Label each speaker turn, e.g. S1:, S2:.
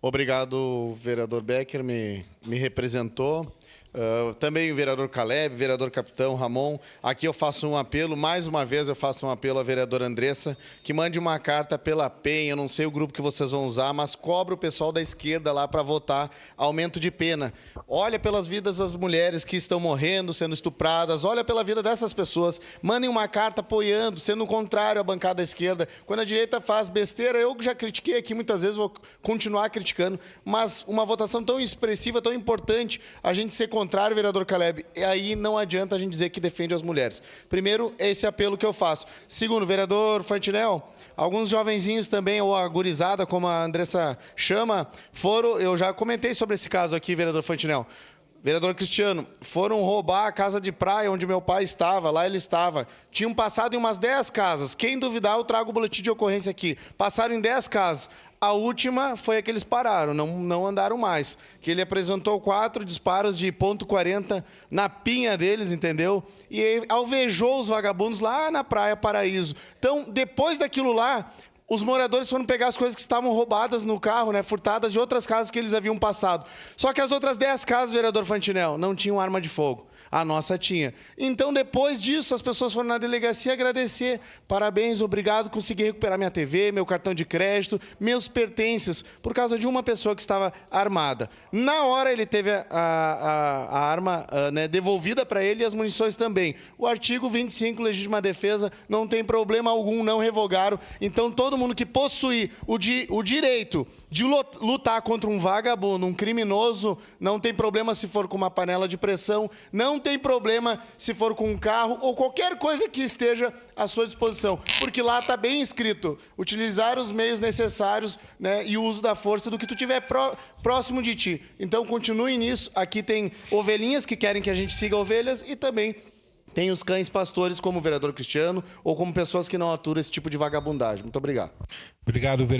S1: Obrigado, vereador Becker, me representou. Também o vereador Caleb, vereador Capitão Ramon. Aqui eu faço um apelo, mais uma vez eu faço um apelo à vereadora Andressa, que mande uma carta pela PEN, eu não sei o grupo que vocês vão usar, mas cobra o pessoal da esquerda lá para votar aumento de pena. Olha pelas vidas das mulheres que estão morrendo, sendo estupradas, olha pela vida dessas pessoas, mandem uma carta apoiando, sendo contrário à bancada da esquerda. Quando a direita faz besteira, eu já critiquei aqui muitas vezes, vou continuar criticando, mas uma votação tão expressiva, tão importante, a gente ser contrário, vereador Caleb, e aí não adianta a gente dizer que defende as mulheres. Primeiro, esse apelo que eu faço. Segundo, vereador Fantinel, alguns jovenzinhos também, ou a gurizada, como a Andressa chama, eu já comentei sobre esse caso aqui, vereador Fantinel. Vereador Cristiano, foram roubar a casa de praia onde meu pai estava, lá ele estava. Tinham passado em umas 10 casas. Quem duvidar, eu trago o boletim de ocorrência aqui. Passaram em 10 casas. A última foi a que eles pararam, não andaram mais. Que ele apresentou 4 disparos de .40 na pinha deles, entendeu? E alvejou os vagabundos lá na Praia Paraíso. Então, depois daquilo lá, os moradores foram pegar as coisas que estavam roubadas no carro, né, furtadas de outras casas que eles haviam passado. Só que as outras 10 casas, vereador Fantinel, não tinham arma de fogo. A nossa tinha. Então, depois disso, as pessoas foram na delegacia agradecer. Parabéns, obrigado, consegui recuperar minha TV, meu cartão de crédito, meus pertences, por causa de uma pessoa que estava armada. Na hora, ele teve a arma né, devolvida para ele e as munições também. O artigo 25, legítima defesa, não tem problema algum, não revogaram. Então, todo mundo que possuir o direito de lutar contra um vagabundo, um criminoso, não tem problema se for com uma panela de pressão, não tem problema se for com um carro ou qualquer coisa que esteja à sua disposição. Porque lá está bem escrito, utilizar os meios necessários, né, e o uso da força do que tu tiver próximo de ti. Então, continue nisso. Aqui tem ovelhinhas que querem que a gente siga ovelhas e também tem os cães pastores, como o vereador Cristiano, ou como pessoas que não aturam esse tipo de vagabundagem. Muito obrigado.
S2: Obrigado, vereador.